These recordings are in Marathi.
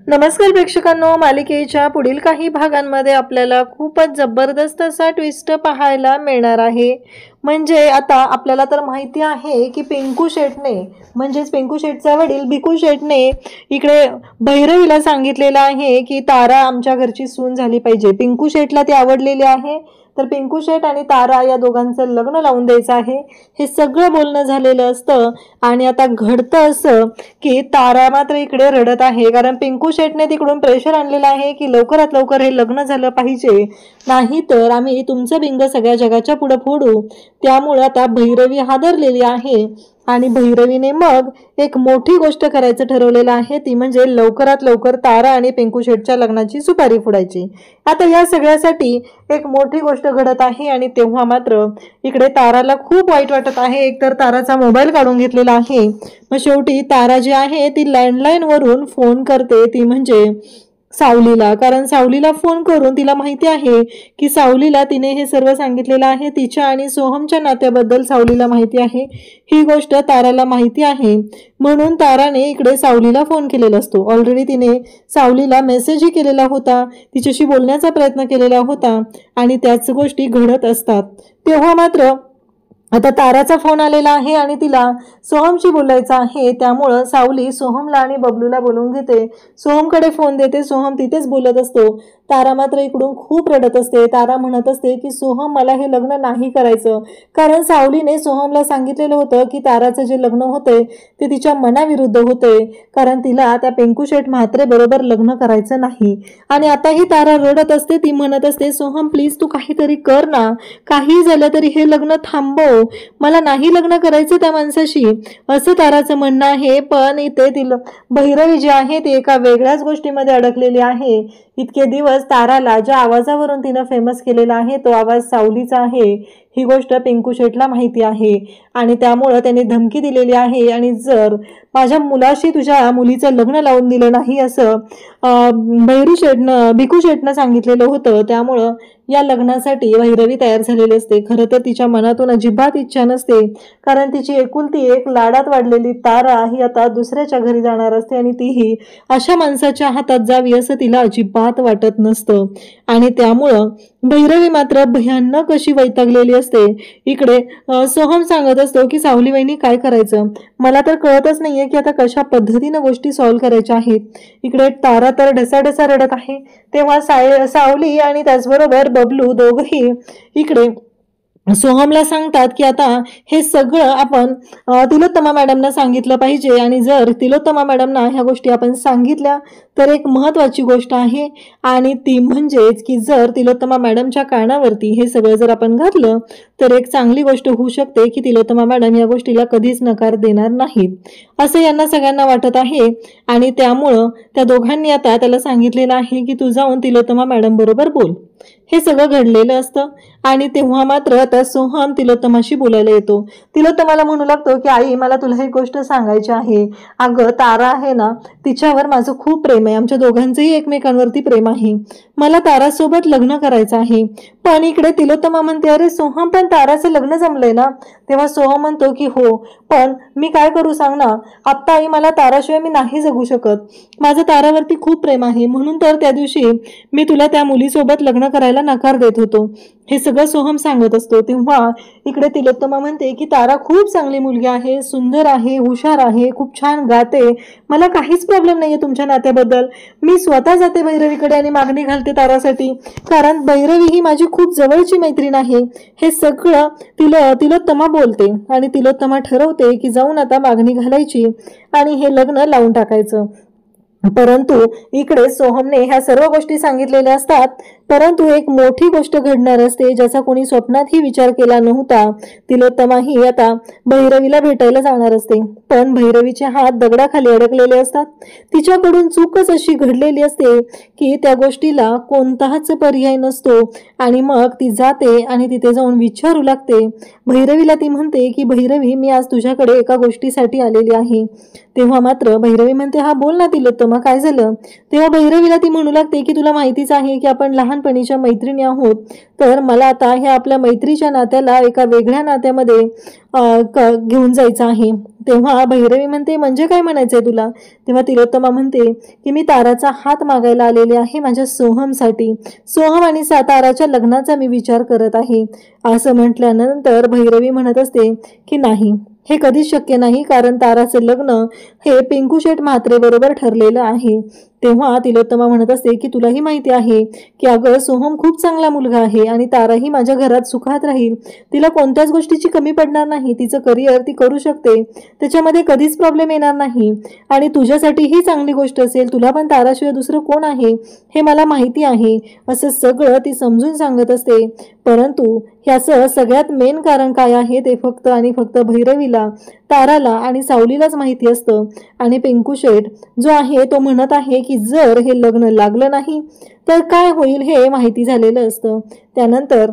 नमस्कार प्रेक्षकांनो, मालिकेच्या पुढील काही भागांमध्ये आपल्याला खूपच जबरदस्त असा ट्विस्ट पाहायला मिळणार आहे। म्हणजे आता आपल्याला तर माहिती आहे की पिंकू शेटने म्हणजेच पिंकू शेटचा वडील भिकू शेटने इकडे भैरवीला सांगितलेलं आहे की तारा आमच्या घरची सून झाली पाहिजे। पिंकू शेटला ती आवडलेली आहे, तर पिंकू शेट आणि तारा या दोघांचं लग्न लावून द्यायचं आहे हे सगळं बोलणं झालेलं असतं। आणि आता घडतं असं की तारा मात्र इकडे रडत आहे, कारण पिंकू शेटने तिकडून प्रेशर आणलेलं आहे की लवकरात लवकर हे लग्न झालं पाहिजे, नाहीतर आम्ही तुमचं बिंग सगळ्या जगाच्या पुढे फोडू। त्यामुळे आता भैरवी हादरलेली आहे आणि भैरवीने मग एक मोठी गोष्ट करायचं ठरवलेलं आहे, ती म्हणजे लवकरात लवकर तारा आणि पिंकू शेटच्या लग्नाची सुपारी फोडायची। आता या सगळ्यासाठी एक मोठी गोष्ट घडत आहे आणि तेव्हा मात्र इकडे ताराला खूप वाईट वाटत आहे। एकतर ताराचा मोबाईल काढून घेतलेला आहे, मग शेवटी तारा जी आहे ती लँडलाईन वरून फोन करते, ती म्हणजे सावलीला, कारण सावलीला फोन करून तिला माहिती आहे की सावलीला तिने हे सर्व सांगितलेलं आहे। तिच्या आणि सोहमच्या नात्याबद्दल सावलीला माहिती आहे, ही गोष्ट ताराला माहिती आहे, म्हणून ताराने इकडे सावलीला फोन केलेला असतो। ऑलरेडी तिने सावलीला मेसेजही केलेला होता, तिच्याशी बोलण्याचा प्रयत्न केलेला होता आणि त्याच गोष्टी घडत असतात। तेव्हा मात्र आता ताराचा फोन आलेला आहे आणि तिला सोहमशी बोलायचं आहे, त्यामुळं सावली सोहमला आणि बबलूला बोलवून घेते, सोहमकडे फोन देते। सोहम तिथेच बोलत असतो, तारा मात्र इकडून खूप रडत असते। तारा म्हणत असते की सोहम मला हे लग्न नाही करायचं, कारण सावलीने सोहमला सांगितलेलं होतं की ताराचं जे लग्न होते ते तिच्या मनाविरुद्ध होते, कारण तिला त्या पिंकू शेट म्हात्रे बरोबर लग्न करायचं नाही। आणि आताही तारा रडत असते, ती म्हणत असते सोहम प्लीज तू काहीतरी कर ना, काही झालं तरी हे लग्न थांबव, मला नाही लग्न करायचं त्या माणसाशी, असं ताराचं म्हणणं आहे। पण इथे तिला भैरवी जी आहे ती एका वेगळ्याच गोष्टीमध्ये अडकलेली आहे। इतके दिवस ताराला ज्या आवाजावरून तिनं फेमस केलेला आहे तो आवाज सावलीचा आहे, ही गोष्ट पिंकू शेटला माहिती आहे आणि त्यामुळे त्याने धमकी दिलेली आहे, आणि जर माझ्या मुलाशी तुझ्या मुलीचं लग्न लावून दिलं नाही असं भिकू शेटनं सांगितलेलं होतं। त्यामुळं या लग्नासाठी भैरवी तयार झालेली असते। खरं तर तिच्या मनातून अजिबात इच्छा नसते, कारण तिची एकुलती एक लाडात वाढलेली तारा ही आता दुसऱ्याच्या घरी जाणार असते आणि तीही अशा माणसाच्या हातात जावी असं तिला अजिबात वाटत नसतं। आणि त्यामुळं भैरवी मात्र भयानक अशी वैतागलेली असते। इकडे सोहम सांगत असतो की सावली वहिनी काय करायचं, मला तर कळतच नाहीये की आता कशा पद्धतीने गोष्टी सॉल्व्ह करायच्या आहेत। इकडे तारा तर ढसाढसा रडत आहे, तेव्हा सावली आणि त्याचबरोबर बबलू दोघही इकडे सोहमला सांगतात की आता हे सगळं आपण तिलोत्तमा मॅडमना सांगितलं पाहिजे, आणि जर तिलोत्तमा मॅडमना ह्या गोष्टी आपण सांगितल्या तर एक महत्त्वाची गोष्ट आहे, आणि ती म्हणजेच की जर तिलोत्तमा मॅडमच्या कानावरती हे सगळं जर आपण घातलं तर एक चांगली गोष्ट होऊ शकते की तिलोत्तमा मॅडम या गोष्टीला कधीच नकार देणार नाहीत, असं यांना सगळ्यांना वाटत आहे। आणि त्यामुळं त्या दोघांनी आता त्याला सांगितलेलं आहे की तू जाऊन तिलोत्तमा मॅडम बरोबर बोल, हे सगळं घडलेलं असतं। आणि तेव्हा मात्र आता सोहम तिलोत्तमाशी बोलायला येतो, तिलोत्तमाला म्हणू लागतो की आई मला तुला एक गोष्ट सांगायची आहे, अगं तारा आहे ना, तिच्यावर माझं खूप प्रेम आहे, आमच्या दोघांचंही एकमेकांवरती प्रेम आहे, मला तारासोबत लग्न करायचं आहे। पण इकडे तिलोत्तमा म्हणते अरे सोहम पण ताराचं लग्न जमलंय ना, तेव्हा सोहम म्हणतो की हो, पण मी काय करू सांग ना, आत्ता आई मला ताराशिवाय मी नाही जगू शकत, माझं तारावरती खूप प्रेम आहे, म्हणून तर त्या दिवशी मी तुला त्या मुलीसोबत लग्न करायला नकार देत होतो, हे सगळं सोहम सांगत असतो। तेव्हा इकडे तिलोत्तमा म्हणते की तारा खूप चांगली मुलगी आहे, सुंदर आहे, हुशार आहे, खूप छान गाते, मला काहीच प्रॉब्लेम नाहीये तुमच्या नात्याबद्दल, मी स्वतः जाते भैरवीकडे आणि मागणी घालते तारासाठी, कारण भैरवी ही माझी खूप जवळची मैत्रीण आहे। हे सगळं तिलोत्तमा बोलते आणि तिलोत्तमा ठरवते की जाऊन आता मागणी घालायची आणि हे लग्न लावून टाकायचं। परंतु इकडे सोहमने ह्या सर्व गोष्टी सांगितलेल्या असतात, परंतु एक मोठी गोष्ट घडणार असते ज्याचा कोणी स्वप्नातही विचार केला नव्हता। तिलोत्तमा ही आता भैरवीला भेटायला जाणार असते, पण भैरवीचे हात दगडाखाली अडकलेले असतात, तिच्याकडून चूकच अशी घडलेली असते की त्या गोष्टीला कोणताच पर्याय नसतो, आणि मग ती जाते आणि तिथे जाऊन विचारू लागते भैरवीला। ती म्हणते की भैरवी मी आज तुझ्याकडे एका गोष्टीसाठी आलेली आहे। तेव्हा मात्र भैरवी म्हणते हा बोल ना तिलोत्तमा, मग काय झालं? तेव्हा भैरवीला ती म्हणू लागते की तुला माहितीच आहे की आपण लहानपणीच्या मैत्रिणी आहोत, तर मला आता ह्या आपल्या मैत्रीच्या नात्याला एका वेगळ्या नात्यामध्ये घेऊन जायचं आहे. तेव्हा भैरवी म्हणते म्हणजे काय म्हणायचंय तुला? तेव्हा तिलोत्तमा म्हणते की मी ताराचा हात मागायला आलेले आहे माझ्या सोहमसाठी. सोहम आणि ताराच्या लग्नाचा मी विचार करत आहे. असं म्हटल्यानंतर भैरवी म्हणत असते की नाही, हे कधीच शक्य नाही, कारण ताराचं लग्न हे पिंकू शेठ म्हात्रे बरोबर ठरलेलं आहे. तेव्हा तिलोत्तमा म्हणत असते की तुलाही माहिती आहे की अगं सोहम खूप चांगला मुलगा आहे आणि ताराही माझ्या घरात सुखात राहील. तिला कोणत्याच गोष्टीची कमी पडणार नाही. तिचं करिअर ती करू शकते, त्याच्यामध्ये कधीच प्रॉब्लेम येणार नाही. आणि तुझ्यासाठी ही चांगली गोष्ट असेल. तुला पण ताराशिवाय दुसरं कोण आहे हे मला माहिती आहे. असं सगळं ती समजून सांगत असते. परंतु ह्याचं सगळ्यात मेन कारण काय आहे ते फक्त आणि फक्त भैरवीला, ताराला आणि सावलीलाच माहिती असतं. आणि पिंकू शेठ जो आहे तो म्हणत आहे की जर हे लग्न लागलं नाही तर काय होईल हे माहिती झालेलं असतं. त्यानंतर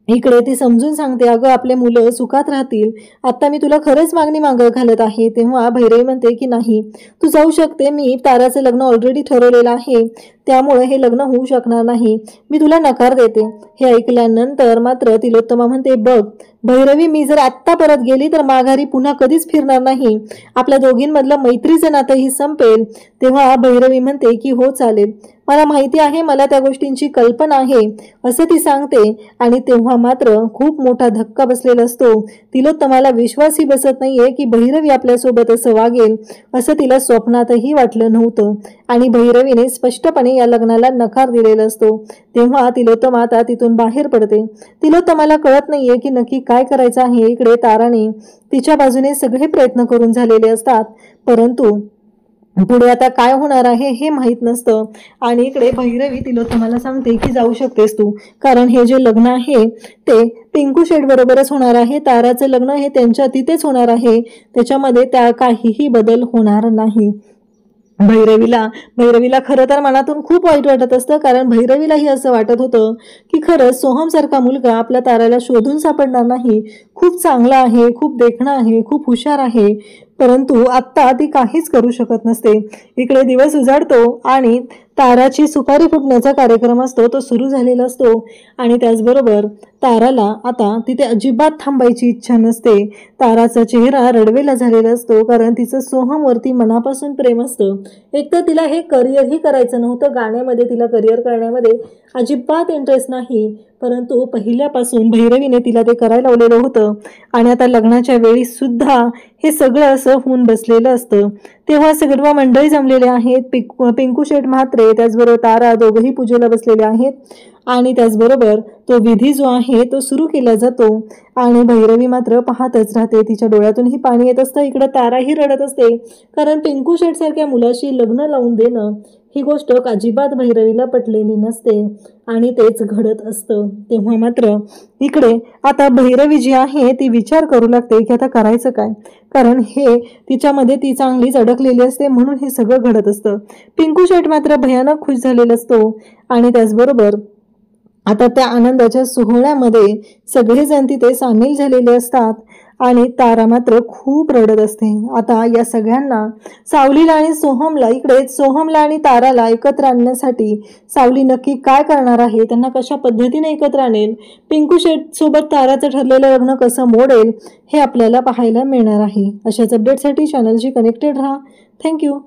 इकडे ती समजून सांगते अगं आपले मुलं सुखात राहतील, आता मी तुला खरंच मागणी घालत आहे. तेव्हा भैरवी म्हणते की नाही, तू जाऊ शकते, मी ताराचं लग्न ऑलरेडी ठरवलेलं आहे, त्यामुळे हे लग्न होऊ शकणार नाही, मी तुला नकार देते. हे ऐकल्यानंतर मात्र तिलोत्तमा म्हणते बघ भैरवी, मी जर आत्ता परत गेली तर माघारी पुन्हा कधीच फिरणार नाही. आपल्या दोघींमधलं मैत्रीचं नातंही संपेल. तेव्हा भैरवी म्हणते की हो चालेल, मला माहिती आहे, मला त्या गोष्टींची कल्पना आहे, असं ती सांगते. आणि तेव्हा मात्र खूप मोठा धक्का बसलेला असतो. तिलोत्तमाला विश्वासही बसत नाहीये की भैरवी आपल्यासोबत असं वागेल, असं तिला स्वप्नातही वाटलं नव्हतं. आणि भैरवीने स्पष्टपणे या लग्नाला नकार दिलेला असतो. तेव्हा तिलोत्तमा आता तिथून बाहेर पडते. तिलोत्तमाला कळत नाहीये की नक्की काय करायचं आहे. इकडे ताराने तिच्या बाजूने सगळे प्रयत्न करून झालेले असतात, परंतु पुढे आता काय होणार आहे हे माहीत नसतं. आणि इकडे भैरवी तिलोत्तमाला सांगते की जाऊ शकतेस तू, कारण हे जे लग्न आहे ते पिंकू शेठ बरोबरच होणार आहे. ताराचं लग्न हे त्यांच्या तिथेच होणार आहे, त्याच्यामध्ये त्या काहीही बदल होणार नाही. भैरवीला खरं तर मनातून खूप वाईट वाटत असतं, कारण भैरवीलाही असं वाटत होतं की खरंच सोहमसारखा मुलगा आपल्या ताराला शोधून सापडणार नाही. खूप चांगला आहे, खूप देखणा आहे, खूप हुशार आहे, परंतु आत्ता ती काहीच करू शकत नसते. इकडे दिवस उजाडतो आणि ताराची सुपारी फुटण्याचा कार्यक्रम असतो तो सुरू झालेला असतो. आणि त्याचबरोबर ताराला आता तिथे अजिबात थांबायची इच्छा नसते. ताराचा चेहरा रडवेला झालेला असतो, कारण तिचं सोहमवरती मनापासून प्रेम असतं. एक तर तिला हे करिअरही करायचं नव्हतं, गाण्यामध्ये तिला करिअर करण्यामध्ये अजिबात इंटरेस्ट नाही, परंतु पहिल्यापासून भैरवीने तिला ते करायला लावलेलं होतं. आणि आता लग्नाच्या वेळी सुद्धा हे सगळं असं होऊन बसलेलं असतं. तेव्हा सर्व मंडळी जमलेले आहेत. पिंकू शेठ म्हात्रे त्याचबरोबर तारा दोघंही पूजेला बसलेले आहेत. आणि त्याचबरोबर तो विधी जो आहे तो सुरू केला जातो. आणि भैरवी मात्र पाहतच राहते, तिच्या डोळ्यातूनही पाणी येत असतं. इकडे ताराही रडत असते, कारण पिंकू शेठ सारख्या मुलाशी लग्न लावून देणं ही गोष्ट अजिबात भैरवीला पटलेली नसते आणि तेच घडत असतं. तेव्हा मात्र इकडे आता भैरवी जी आहे ती विचार करू लागते की आता करायचं काय, कारण हे तिच्यामध्ये ती चांगलीच अडकलेली असते, म्हणून हे सगळं घडत असतं. पिंकू शेठ मात्र भयानक खुश झालेला असतो. आणि त्याचबरोबर आता त्या आनंदाच्या सोहळ्यामध्ये सगळेजण तिथे सामील झालेले असतात. आणि तारा मात्र खूप रडत असते. आता या सगळ्यांना, सावलीला आणि सोहमला, इकडे सोहमला आणि ताराला एकत्र आणण्यासाठी सावली नक्की काय करणार आहे, त्यांना कशा पद्धतीने एकत्र आणेल, पिंकू शेठ सोबत ताराचं ठरलेलं लग्न कसं मोडेल, हे आपल्याला पाहायला मिळणार आहे. अशाच अपडेटसाठी चॅनलशी कनेक्टेड राहा. थँक्यू.